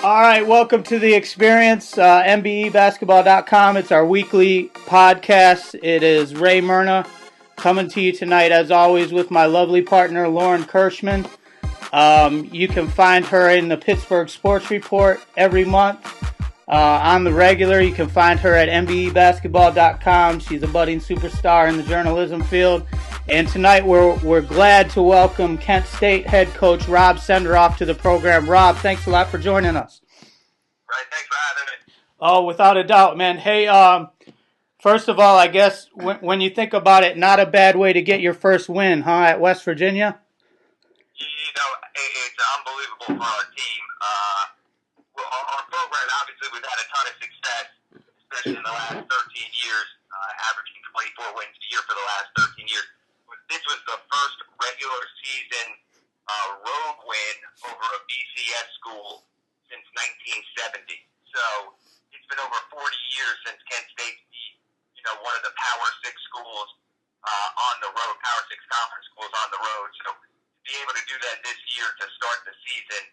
All right, welcome to the experience, NBEbasketball.com. It's our weekly podcast. It is Ray Myrna coming to you tonight, as always, with my lovely partner, Lauren Kirschman. You can find her in the Pittsburgh Sports Report every month on the regular. You can find her at NBEbasketball.com. She's a budding superstar in the journalism field. And tonight we're glad to welcome Kent State head coach Rob Senderoff to the program. Rob, thanks a lot for joining us. Right, thanks for having me. Oh, without a doubt, man. Hey, first of all, I guess when you think about it, not a bad way to get your first win, huh, at West Virginia? It's unbelievable for our team. Our program, obviously, we've had a ton of success, especially in the last 13 years, averaging 24 wins a year for the last 13 years. This was the first regular season road win over a BCS school since 1970. So it's been over 40 years since Kent State beat, one of the Power 6 schools on the road, Power 6 conference schools on the road. So to be able to do that this year to start the season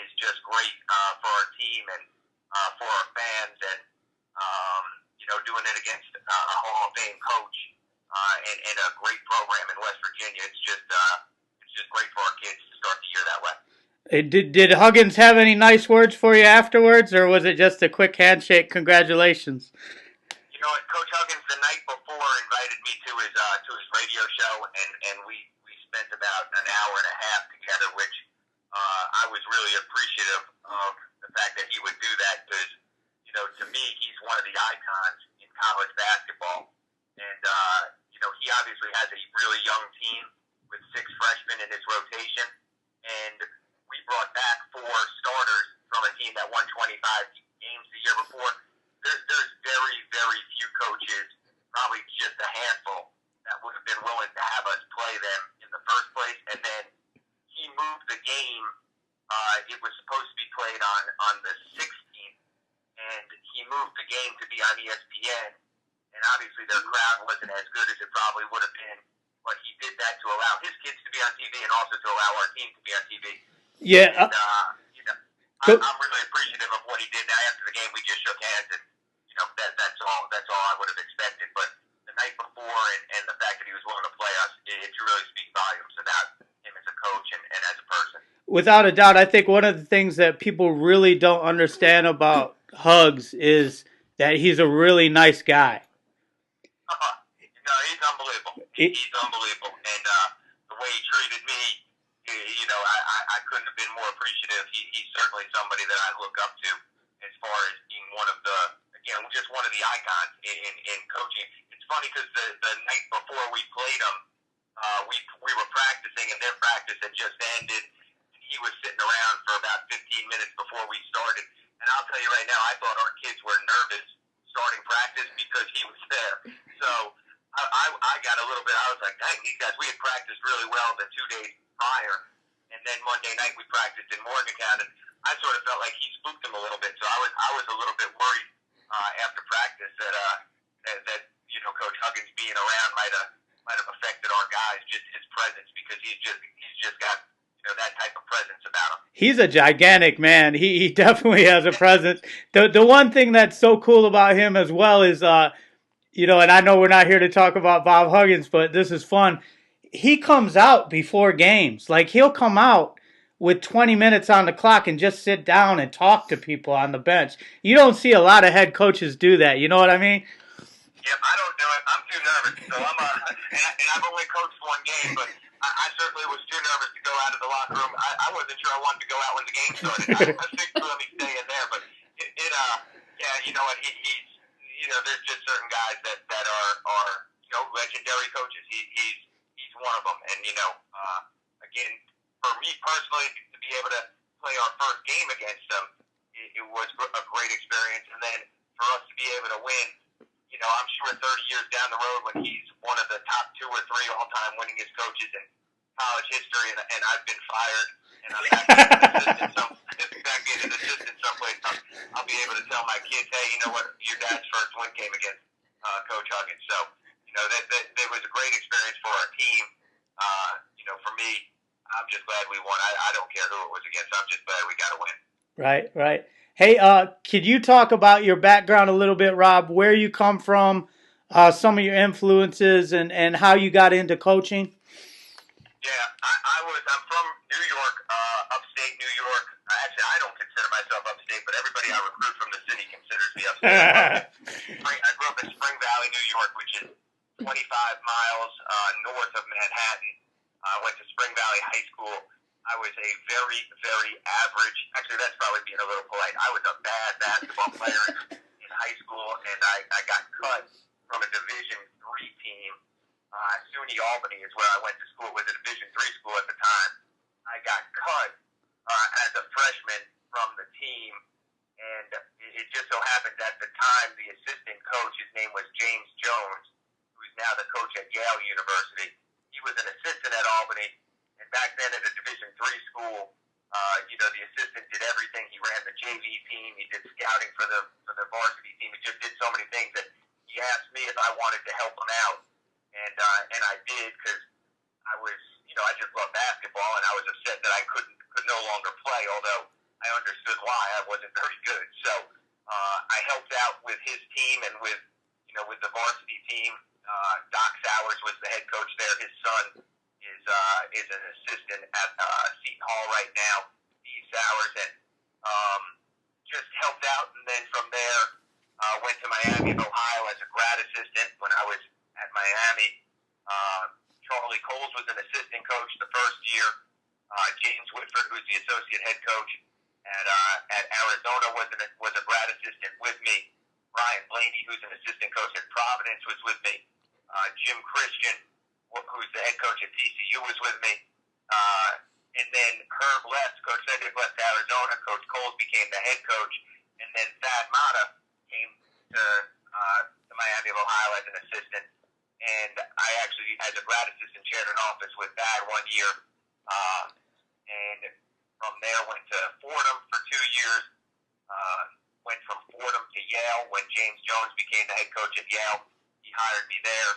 is just great for our team and for our fans, and doing it against a Hall of Fame coach and a great program in West Virginia. It's just great for our kids to start the year that way. Did Huggins have any nice words for you afterwards, or was it just a quick handshake? Congratulations. Coach Huggins the night before invited me to his radio show, and we spent about an hour and a half together, which I was really appreciative of the fact that he would do that, because to me he's one of the icons in college basketball, and he obviously has a really young team with 6 freshmen in his rotation, and we brought back 4 starters from a team that won 25 games the year before. There's very, very few coaches, probably just a handful, that would have been willing to have us play them in the first place. And then he moved the game. It was supposed to be played on the 16th, and he moved the game to be on ESPN. And obviously their crowd wasn't as good as it probably would have been, but he did that to allow his kids to be on TV and also to allow our team to be on TV. Yeah. And, I'm really appreciative of what he did. Now, after the game, we just shook hands, and that's all I would have expected. But the night before, and the fact that he was willing to play us, it really speaks volumes about him as a coach and as a person. Without a doubt, I think one of the things that people really don't understand about Huggs is that he's a really nice guy. No, he's unbelievable. He's unbelievable, and the way he treated me, I couldn't have been more appreciative. He's certainly somebody that I look up to as far as being just one of the icons in coaching. It's funny because the night before we played him, we were practicing, and their practice had just ended. He was sitting around for about 15 minutes before we started, and I'll tell you right now, I thought our kids were nervous starting practice because he was there. So I got a little bit. I was like, dang, these guys, we had practiced really well the 2 days prior, and then Monday night we practiced in Morgantown, and I sort of felt like he spooked them a little bit. So I was a little bit worried after practice that Coach Huggins being around might have affected our guys, just his presence, because he's just got that type of presence about him. He's a gigantic man. He definitely has a presence. The one thing that's so cool about him as well is and I know we're not here to talk about Bob Huggins, but this is fun. He comes out before games. Like, he'll come out with 20 minutes on the clock and just sit down and talk to people on the bench. You don't see a lot of head coaches do that. You know what I mean? Yep, I don't do it. I'm too nervous. So and I've only coached one game, but I certainly was too nervous to go out of the locker room. I wasn't sure I wanted to go out when the game started. I think let me stay in there, but you know what? There's just certain guys that are legendary coaches. He's one of them, and again, for me personally, to be able to play our first game against him, it was a great experience, and then for us to be able to win. I'm sure 30 years down the road, when he's one of the top 2 or 3 all-time winningest coaches in college history, and I've been fired, and I'm back in an assistant someplace, I'll be able to tell my kids, hey, you know what, your dad's first win came against Coach Huggins. So, that was a great experience for our team. For me, I'm just glad we won. I don't care who it was against. I'm just glad we got a win. Right, right. Hey, could you talk about your background a little bit, Rob? Where you come from, some of your influences, and how you got into coaching? Yeah, I'm from New York, upstate New York. Actually, I don't consider myself upstate, but everybody I recruit from the city considers me upstate. I grew up in Spring Valley, New York, which is 25 miles north of Manhattan. I went to Spring Valley High School. I was a very, very average. Actually, that's probably being a little polite. I was a bad basketball player in high school, and I got cut from a Division III team. SUNY Albany is where I went to school. It was a Division III school at the time. I got cut as a freshman from the team, and it just so happened at the time the assistant coach, his name was James Jones, who's now the coach at Yale University. He was an assistant at Albany, and back then at a Division III school, the assistant did everything. He ran the JV team. He did scouting for the varsity team. He just did so many things that he asked me if I wanted to help him out, and I did because I was, I just loved basketball, and I was upset that I could no longer play. Although I understood why. I wasn't very good, so I helped out with his team and with the varsity team. Doc Sowers was the head coach there. His son is an assistant at Seton Hall right now, Steve Sowers, and just helped out. And then from there, went to Miami of Ohio as a grad assistant. When I was at Miami, Charlie Coles was an assistant coach the first year. James Whitford, who's the associate head coach at Arizona, was a grad assistant with me. Brian Blaney, who's an assistant coach at Providence, was with me. Jim Christian, who's the head coach at TCU, was with me. And then Herb left, Coach Senderoff left Arizona. Coach Coles became the head coach. And then Thad Matta came to Miami of Ohio as an assistant. And I actually, as a grad assistant, chaired an office with Thad one year. And from there went to Fordham for 2 years. Went from Fordham to Yale when James Jones became the head coach at Yale. He hired me there.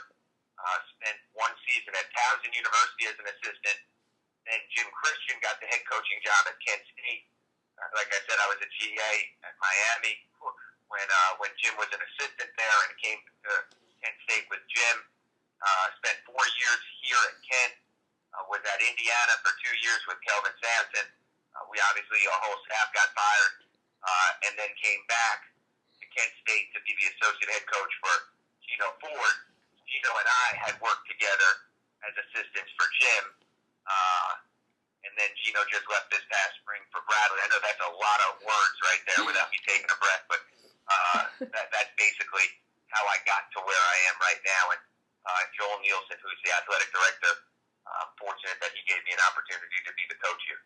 Spent one season at Towson University as an assistant. Then Jim Christian got the head coaching job at Kent State. Like I said, I was a GA at Miami when Jim was an assistant there, and came to Kent State with Jim. Spent 4 years here at Kent. Was at Indiana for 2 years with Kelvin Sampson. Our whole staff got fired. And then came back to Kent State to be the associate head coach for Gino Ford. Gino and I had worked together as assistants for Jim, and then Gino just left this past spring for Bradley. I know that's a lot of words right there without me taking a breath, but that's basically how I got to where I am right now. And Joel Nielsen, who's the athletic director, I'm fortunate that he gave me an opportunity to be the coach here.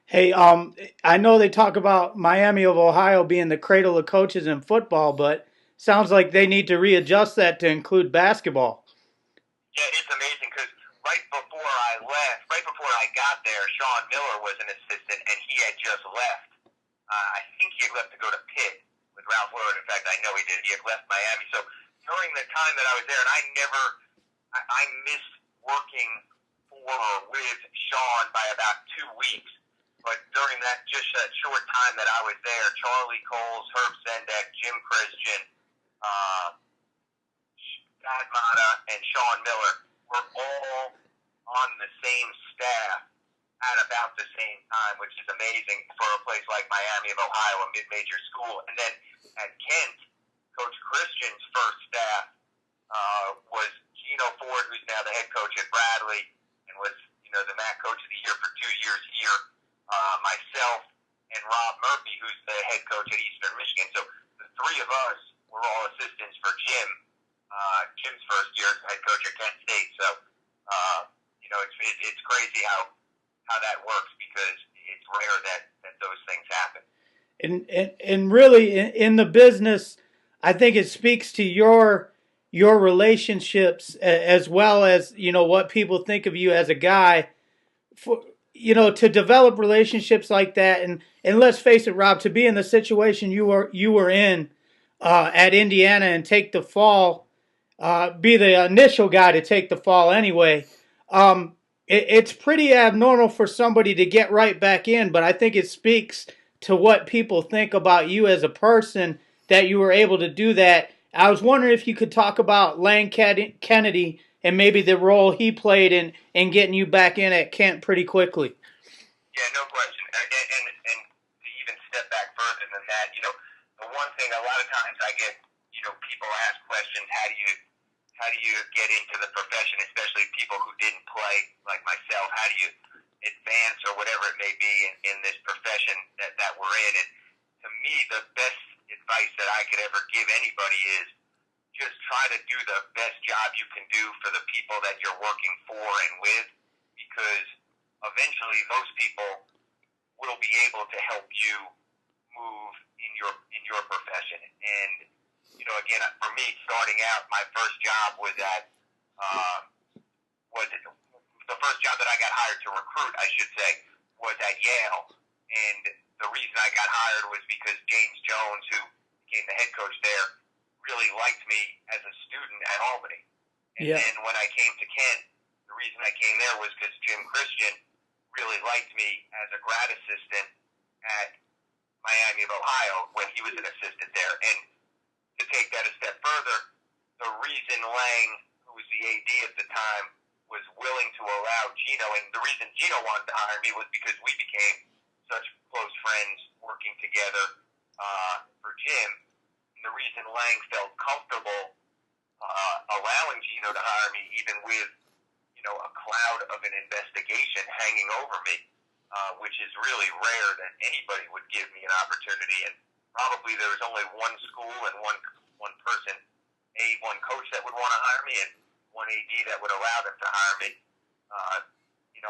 Hey, I know they talk about Miami of Ohio being the cradle of coaches in football, but sounds like they need to readjust that to include basketball. Yeah, it's amazing because right before I got there, Sean Miller was an assistant, and he had just left. I think he had left to go to Pitt with Ralph Willard. In fact, I know he did. He had left Miami. So during the time that I was there, and I missed working for or with Sean by about 2 weeks. But during that short time that I was there, Charlie Coles, Herb Senderoff, Jim Christian, Thad Matta, and Sean Miller were all on the same staff at about the same time, which is amazing for a place like Miami of Ohio, a mid-major school. And then at Kent, Coach Christian's first staff was Gino Ford, who's now the head coach at Bradley, and was the MAC Coach of the Year for 2 years here. Myself and Rob Murphy, who's the head coach at Eastern Michigan. So the three of us were all assistants for Jim. Jim's first year as head coach at Kent State. So it's crazy how that works, because it's rare that those things happen. And really in the business, I think it speaks to your relationships as well as what people think of you as a guy. To develop relationships like that, and let's face it, Rob, to be in the situation you were in at Indiana and take the fall, be the initial guy to take the fall anyway. It's pretty abnormal for somebody to get right back in, but I think it speaks to what people think about you as a person that you were able to do that. I was wondering if you could talk about Lane Kennedy and maybe the role he played in getting you back in at Kent pretty quickly. Yeah, no question. And to even step back further than that, the one thing a lot of times I get, people ask questions, how do you get into the profession, especially people who didn't play like myself? How do you advance or whatever it may be in this profession that we're in? And to me, the best advice that I could ever give anybody is just try to do the best job you can do for the people that you're working for and with, because eventually those people will be able to help you move in your profession. And again, for me, starting out, my first job was the first job that I got hired to recruit, I should say, was at Yale. And the reason I got hired was because James Jones, who became the head coach there, really liked me as a student at Albany. And then when I came to Kent, the reason I came there was because Jim Christian really liked me as a grad assistant at Miami of Ohio when he was an assistant there. And to take that a step further, the reason Lang, who was the AD at the time, was willing to allow Gino, and the reason Gino wanted to hire me was because we became such close friends working together for Jim. And the reason Lang felt comfortable allowing Gino to hire me, even with a cloud of an investigation hanging over me, which is really rare that anybody would give me an opportunity. And probably there was only one school and one person, one coach that would want to hire me, and one AD that would allow them to hire me.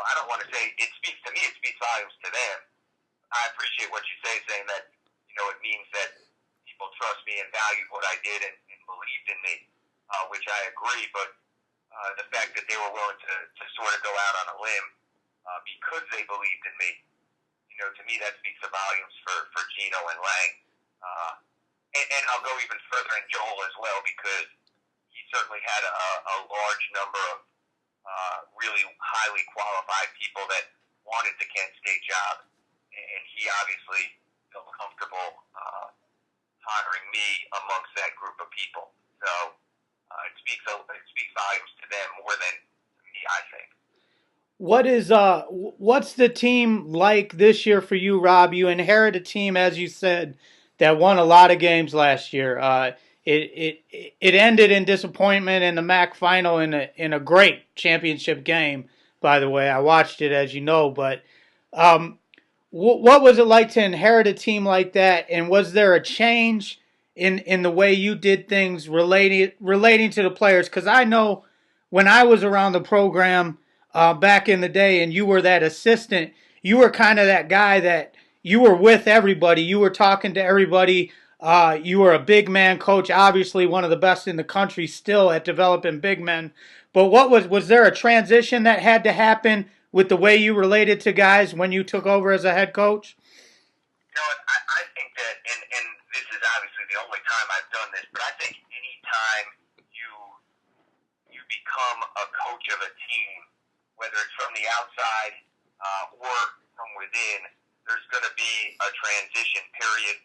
I don't want to say it speaks to me; it speaks volumes to them. I appreciate what you say, saying that it means that people trust me and valued what I did and believed in me, which I agree. But the fact that they were willing to sort of go out on a limb because they believed in me, to me that speaks the volumes for Gino and Lang. And I'll go even further in Joel as well, because he certainly had a large number of really highly qualified people that wanted the Kent State job, and he obviously felt comfortable hiring me amongst that group of people. So it speaks volumes to them more than me, I think. What's the team like this year for you, Rob? You inherit a team, as you said, that won a lot of games last year. It ended in disappointment in the MAC final in a great championship game. By the way, I watched it, as you know. But what was it like to inherit a team like that? And was there a change in the way you did things relating to the players? Because I know when I was around the program back in the day, and you were that assistant, you were kind of that guy that you were with everybody. You were talking to everybody. You were a big man coach, obviously one of the best in the country still at developing big men. But was there a transition that had to happen with the way you related to guys when you took over as a head coach? I think that, and this is obviously the only time I've done this, but I think any time you become a coach of a team, whether it's from the outside or from within, there's going to be a transition period.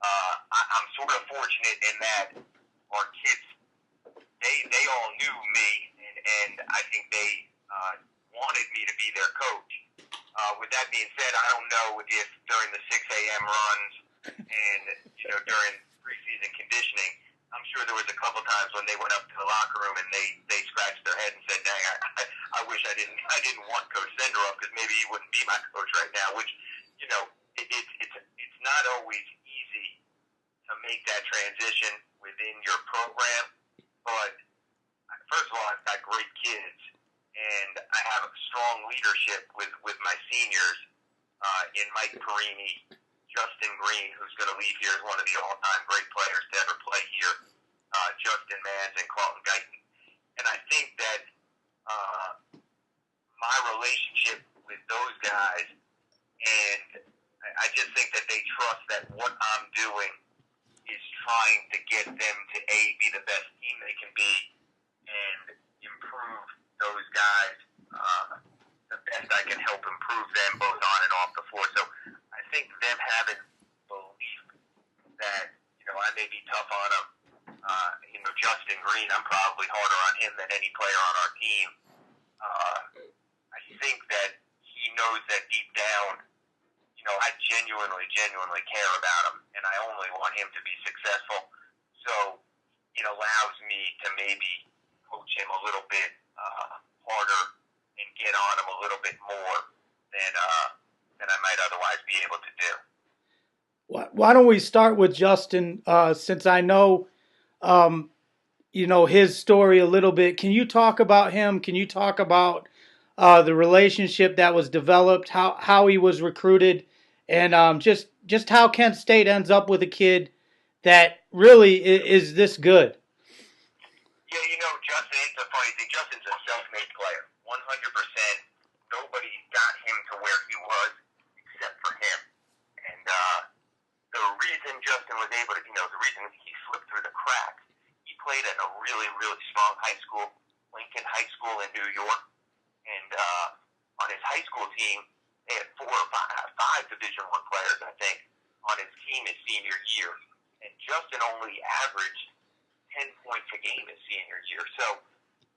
I'm sort of fortunate in that our kids, they all knew me, and I think they wanted me to be their coach. With that being said, I don't know if during the 6 a.m. runs and during preseason conditioning, I'm sure there was a couple times when they went up to the locker room and they scratched their head and said, "Dang, I wish I didn't want Coach Senderoff, because maybe he wouldn't be my coach right now." Which it's not always easy to make that transition within your program. But first of all, I've got great kids, and I have a strong leadership with my seniors in Mike Perini, Justin Green, who's going to leave here as one of the all-time great players to ever play here, Justin Manns and Carlton Guyton. And I think that my relationship with those guys, and I just think that they trust that what I'm doing is trying to get them to, be the best team they can be and improve those guys the best I can help improve them both on and off the floor. So I think them having may be tough on him. Justin Green, I'm probably harder on him than any player on our team. I think that he knows that deep down, I genuinely care about him, and I only want him to be successful. So it allows me to maybe coach him a little bit harder and get on him a little bit more than I might otherwise be able to do. Why don't we start with Justin, since I know, his story a little bit. Can you talk about him? Can you talk about the relationship that was developed, how he was recruited, and just how Kent State ends up with a kid that really is this good? Yeah, Justin, it's a funny thing. Justin's a self-made player, 100%. Nobody got him to where he was except for him. And the reason Justin was able to, the reason he slipped through the cracks, he played at a really, really strong high school, Lincoln High School in New York. And on his high school team, they had five Division I players, I think, on his team his senior year. And Justin only averaged 10 points a game his senior year. So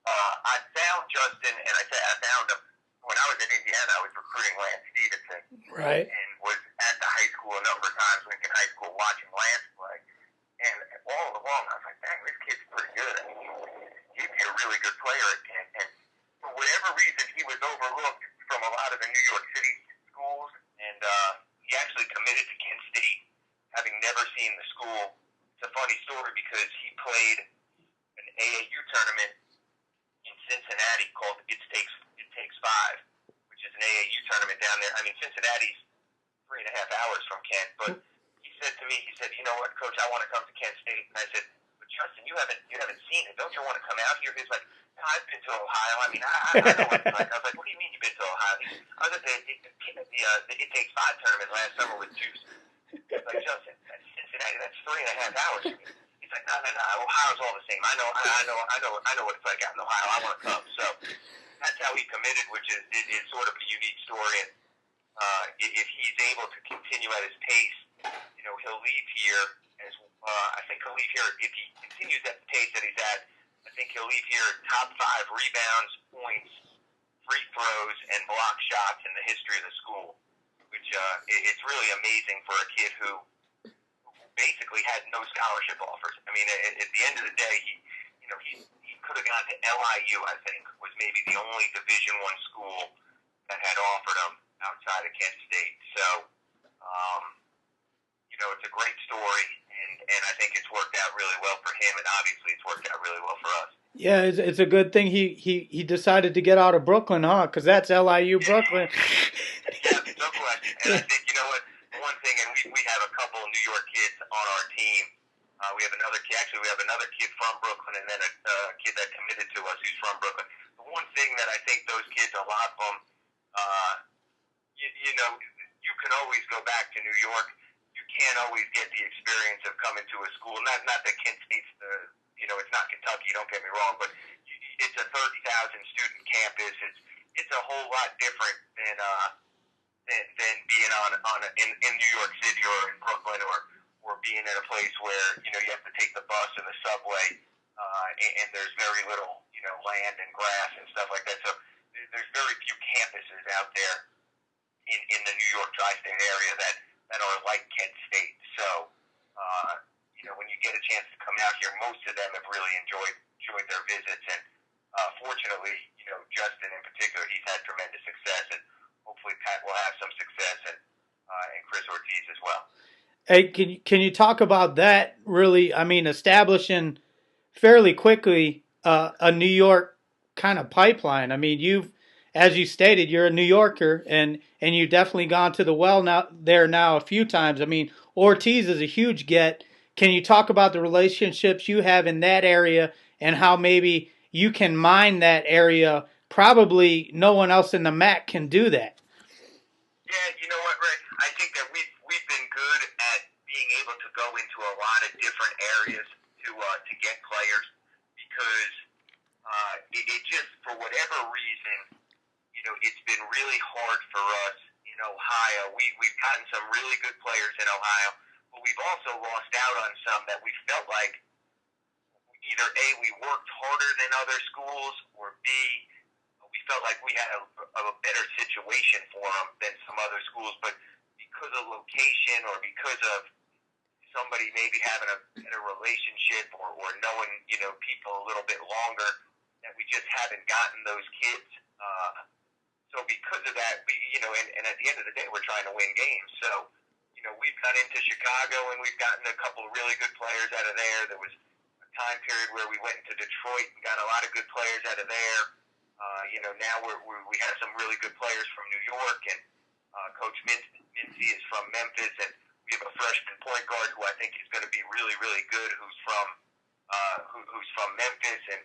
I found Justin, and I found him when I was in Indiana. I was recruiting Lance Stevenson, right, and was at the high school a number of times, Lincoln High School, watching Lance play. And all along, I was like, dang, this kid's pretty good. I mean, he'd be a really good player at Kent. And for whatever reason, he was overlooked from a lot of the New York City schools, and he actually committed to Kent State, having never seen the school. It's a funny story because he played an AAU tournament in Cincinnati called It Takes Five, which is an AAU tournament down there. I mean, Cincinnati's 3.5 hours from Kent, but he said to me, you know what, Coach, I want to come to Kent State. And I said, but Justin, you haven't seen it. Don't you want to come out here? He's like, no, I've been to Ohio. I mean, I know what it's like. I was like, what do you mean you've been to Ohio? I was at the It Takes Five tournament last summer with Juice. He's like, Justin, that's Cincinnati. That's 3.5 hours. He's like, no. Ohio's all the same. I know what it's like out in Ohio. I want to come. So that's how he committed, which is sort of a unique story. And if he's able to continue at his pace, he'll leave here as I think he'll leave here if he continues at the pace that he's at. I think he'll leave here top 5 rebounds, points, free throws, and block shots in the history of the school, which it's really amazing for a kid who basically had no scholarship offers. I mean, at the end of the day, he could have gone to LIU. I think was maybe the only Division I school that had offered him outside of Kent State. So, it's a great story, and I think it's worked out really well for him, and obviously it's worked out really well for us. Yeah, it's a good thing he decided to get out of Brooklyn, huh? Because that's LIU Brooklyn. Yeah, no question. And I think, one thing, and we have a couple of New York kids on our team. We have another kid from Brooklyn, and then a kid that committed to us who's from Brooklyn. The one thing that I think those kids, a lot of them, you can always go back to New York. You can't always get the experience of coming to a school. Not that Kent State's it's not Kentucky. Don't get me wrong, but it's a 30,000 student campus. It's a whole lot different than being in New York City or in Brooklyn or being in a place where you have to take the bus or the subway and there's very little land and grass and stuff like that. So there's very few campuses out there in the New York tri-state area that are like Kent State. So when you get a chance to come out here, most of them have really enjoyed their visits, and fortunately, Justin in particular, he's had tremendous success, and hopefully Pat will have some success, and Chris Ortiz as well. Hey, can you talk about that? Really, I mean, establishing fairly quickly a New York kind of pipeline. I mean, as you stated, you're a New Yorker, and you've definitely gone to the well now a few times. I mean, Ortiz is a huge get. Can you talk about the relationships you have in that area and how maybe you can mine that area? Probably no one else in the MAC can do that. Yeah, you know what, Ray? I think that we've been good at being able to go into a lot of different areas to get players because it just, for whatever reason, it's been really hard for us in Ohio. We've gotten some really good players in Ohio, but we've also lost out on some that we felt like either A, we worked harder than other schools, or B, we felt like we had a better situation for them than some other schools, but because of location or because of somebody maybe having a better relationship or knowing, people a little bit longer, that we just haven't gotten those kids. So because of that, and at the end of the day, we're trying to win games. So, we've gone into Chicago and we've gotten a couple of really good players out of there. There was a time period where we went into Detroit and got a lot of good players out of there. Now we have some really good players from New York, and Coach Mincy is from Memphis, and we have a freshman point guard who I think is going to be really, really good, who's from Memphis, and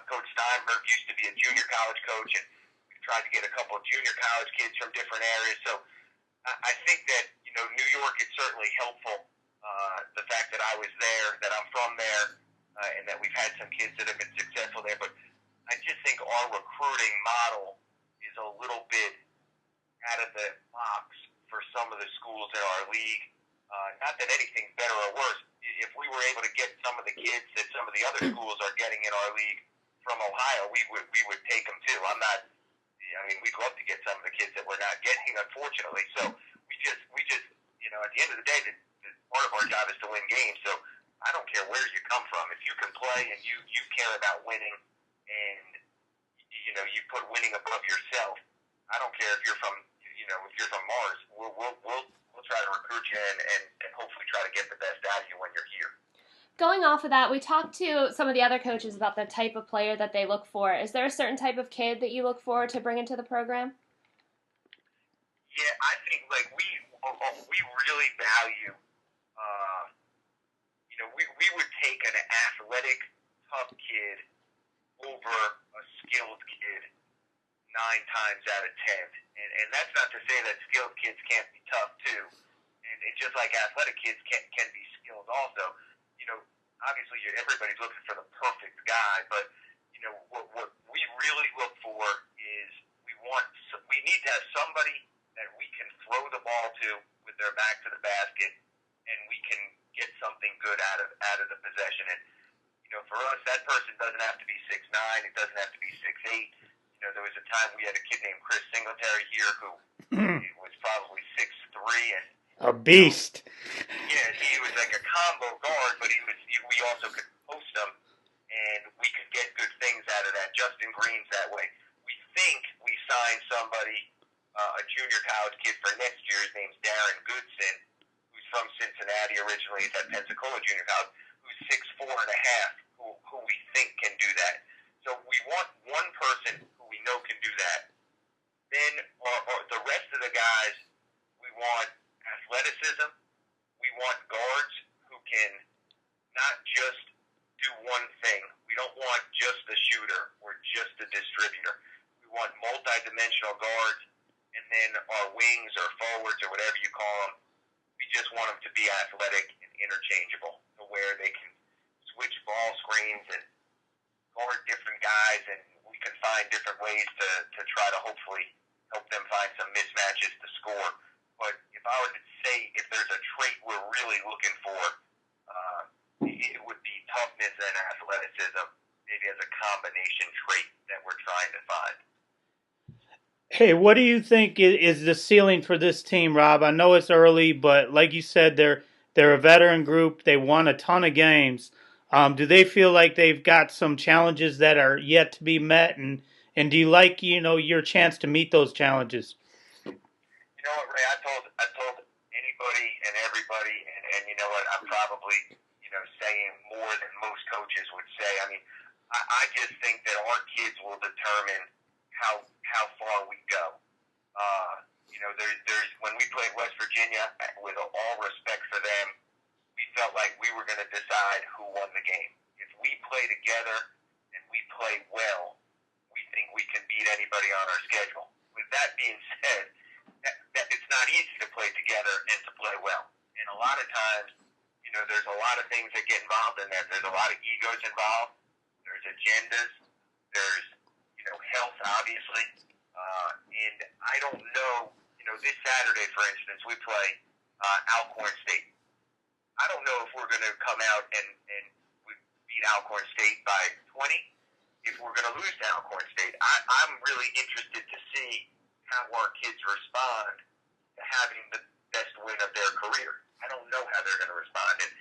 Coach Steinberg used to be a junior college coach, and we've tried to get a couple of junior college kids from different areas. So I think that, New York is certainly helpful, the fact that I was there, that I'm from there, and that we've had some kids that have been successful there. But I just think our recruiting model is a little bit out of the box for some of the schools in our league. Not that anything's better or worse. If we were able to get some of the kids that some of the other schools are getting in our league from Ohio, we would take them too. We'd love to get some of the kids that we're not getting, unfortunately. So we just at the end of the day, part of our job is to win games. So I don't care where you come from. If you can play and you care about winning, and you put winning above yourself, I don't care if you're from Mars. We'll try to recruit you and hopefully try to get the best out of you when you're here. Going off of that, we talked to some of the other coaches about the type of player that they look for. Is there a certain type of kid that you look for to bring into the program? Yeah, I think we really value. We would take an athletic, tough kid over a skilled kid 9 times out of 10. And that's not to say that skilled kids can't be tough too. And just like athletic kids can be skilled also. Obviously everybody's looking for the perfect guy, but what we really look for is we need to have somebody that we can throw the ball to with their back to the basket, and we can get something good out of the possession. And for us, that person doesn't have to be 6'9", it doesn't have to be 6'8". There was a time we had a kid named Chris Singletary here who was probably 6'3", and a beast. Yeah, he was like a combo guard, but we also could post him, and we could get good things out of that. Justin Green's that way. We think we signed somebody, a junior college kid for next year. His name's Darren Goodson, who's from Cincinnati originally. He's at Pensacola Junior College, who's 6'4.5", who we think can do that. So we want one person who we know can do that. Then the rest of the guys, we want athleticism. We want guards who can not just do one thing. We don't want just a shooter or just a distributor. We want multi-dimensional guards, and then our wings or forwards or whatever you call them, we just want them to be athletic and interchangeable, to where they can switch ball screens and guard different guys, and we can find different ways to try to hopefully help them find some mismatches to score. But if I were to say if there's a trait we're really looking for, it would be toughness and athleticism, maybe as a combination trait that we're trying to find. Hey, what do you think is the ceiling for this team, Rob? I know it's early, but like you said, they're a veteran group. They won a ton of games. Do they feel like they've got some challenges that are yet to be met, and do you like your chance to meet those challenges? You know what, Ray? I told anybody and everybody, and you know what? I'm probably saying more than most coaches would say. I just think that our kids will determine how far we go. There's when we played West Virginia, with all respect for them, we felt like we were going to decide who won the game. If we play together and we play well, we think we can beat anybody on our schedule. With that being said, that it's not easy to play together and to play well. And a lot of times, there's a lot of things that get involved in that. There's a lot of egos involved. There's agendas. There's, health, obviously. And I don't know, this Saturday, for instance, we play Alcorn State. going to come out and beat Alcorn State by 20, if we're going to lose to Alcorn State. I'm really interested to see how our kids respond to having the best win of their career. I don't know how they're going to respond. And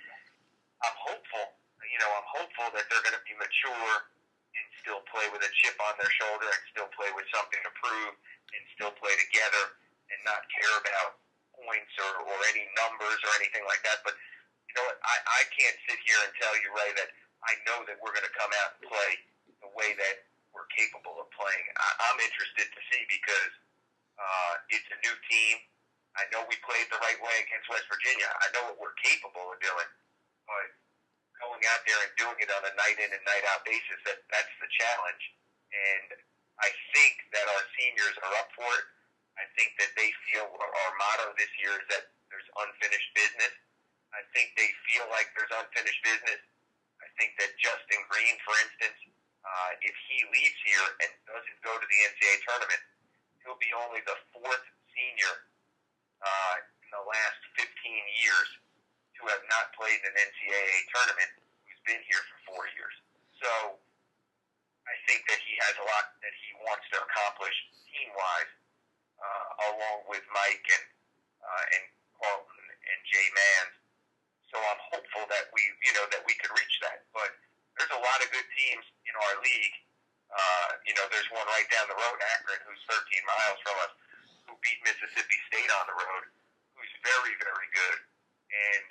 I'm hopeful that they're going to be mature and still play with a chip on their shoulder and still play with something to prove and still play together and not care about points or any numbers or anything like that. But you know what? I can't sit here and tell you, Ray, that I know that we're going to come out and play the way that we're capable of playing. I'm interested to see because it's a new team. I know we played the right way against West Virginia. I know what we're capable of doing. But going out there and doing it on a night in and night out basis, that's the challenge. And I think that our seniors are up for it. I think that they feel our motto this year is that there's unfinished business. I think they feel like there's unfinished business. I think that Justin Green, for instance, if he leaves here and doesn't go to the NCAA tournament, he'll be only the fourth senior in the last 15 years to have not played in an NCAA tournament who's been here for 4 years. So I think that he has a lot that he wants to accomplish team-wise, along with Mike and Carlton and Jay Manns. So I'm hopeful that we could reach that. But there's a lot of good teams in our league. There's one right down the road, Akron, who's 13 miles from us, who beat Mississippi State on the road, who's very, very good. And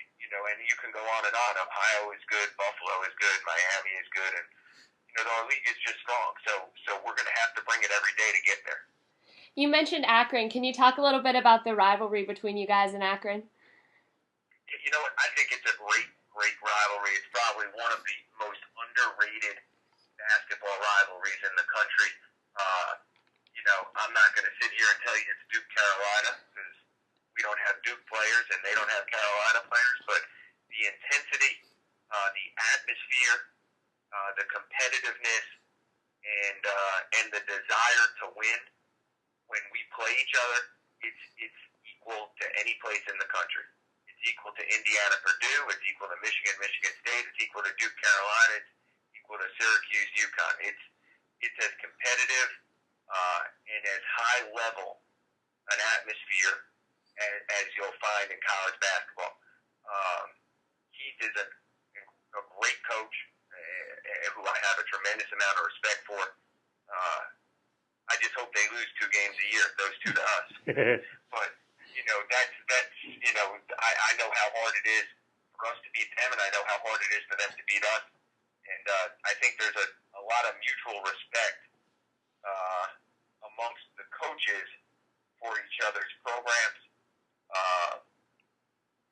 you can go on and on. Ohio is good, Buffalo is good, Miami is good, and our league is just strong. So we're going to have to bring it every day to get there. You mentioned Akron. Can you talk a little bit about the rivalry between you guys and Akron? You know what? I think it's a great, great rivalry. It's probably one of the most underrated basketball rivalries in the country. I'm not going to sit here and tell you it's Duke Carolina because we don't have Duke players and they don't have Carolina players, but the intensity, the atmosphere, the competitiveness, and the desire to win when we play each other, it's equal to any place in the country. It's equal to Indiana, Purdue. It's equal to Michigan, Michigan State. It's equal to Duke, Carolina. It's equal to Syracuse, UConn. It's as competitive and as high level an atmosphere as you'll find in college basketball. Keith is a great coach who I have a tremendous amount of respect for. I just hope they lose 2 games a year, those two to us. But I know how hard it is for us to beat them, and I know how hard it is for them to beat us. And I think there's a lot of mutual respect amongst the coaches for each other's programs.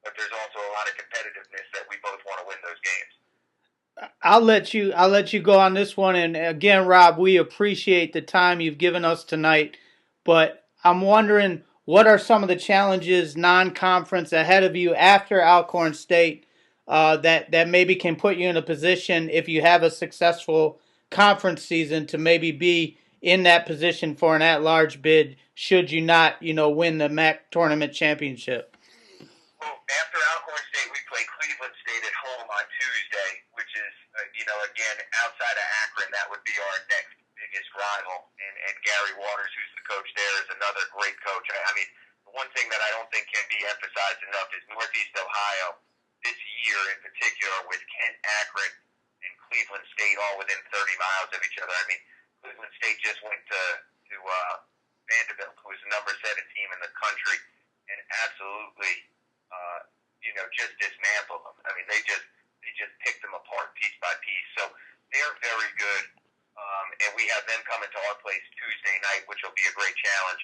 But there's also a lot of competitiveness that we both want to win those games. I'll let you go on this one. And again, Rob, we appreciate the time you've given us tonight. But I'm wondering, what are some of the challenges non-conference ahead of you after Alcorn State that maybe can put you in a position, if you have a successful conference season, to maybe be in that position for an at-large bid should you not, win the MAC tournament championship? Well, after Alcorn State, we play Cleveland State at home on Tuesday, which is, again, outside of Akron, that would be our next biggest rival. And Gary Waters, who's the coach there, is another great coach. I mean, the one thing that I don't think can be emphasized enough is Northeast Ohio, this year in particular, with Kent, Akron, and Cleveland State all within 30 miles of each other. I mean, Cleveland State just went to Vanderbilt, who is the number 7 team in the country, and absolutely, just dismantled them. I mean, they just picked them apart piece by piece. So they're very good. And we have them coming to our place Tuesday night, which will be a great challenge.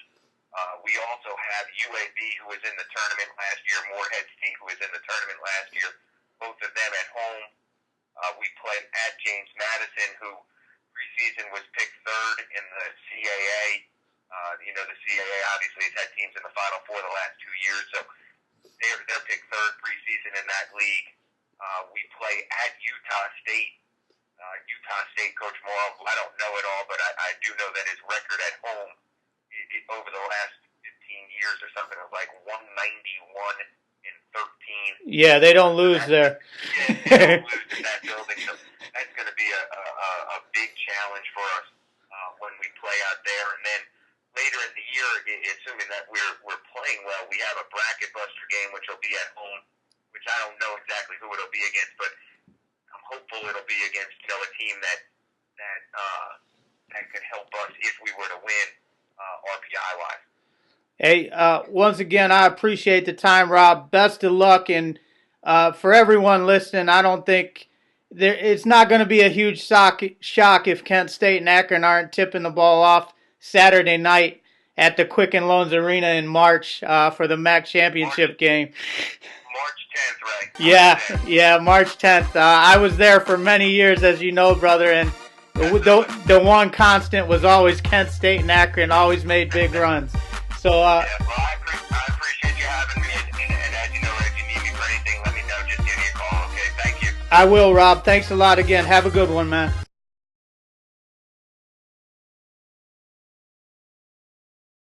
We also have UAB, who was in the tournament last year, Moorhead State, who was in the tournament last year, both of them at home. We play at James Madison, who preseason was picked 3rd in the CAA. The CAA obviously has had teams in the Final Four the last 2 years, so they're picked 3rd preseason in that league. We play at Utah State. Utah State coach Morrow, I don't know it all, but I do know that his record at home over the last 15 years or something was like 191-30 13. Yeah, they don't lose there. Yeah, they don't lose in that building. So that's going to be a big challenge for us when we play out there. And then later in the year, assuming that we're playing well, we have a bracket buster game, which will be at home, which I don't know exactly who it'll be against, but I'm hopeful it'll be against a team that could help us if we were to win RPI wise. Hey, once again, I appreciate the time, Rob. Best of luck, and for everyone listening, I don't think it's not going to be a huge shock if Kent State and Akron aren't tipping the ball off Saturday night at the Quicken Loans Arena in March for the MAC championship game. March 10th, right? Yeah, March 10th. I was there for many years, as you know, brother, and the one constant was always Kent State and Akron always made big runs. So, I appreciate you having me, and as you know, if you need me for anything, let me know. Just give me a call, okay? Thank you. I will, Rob. Thanks a lot again. Have a good one, man.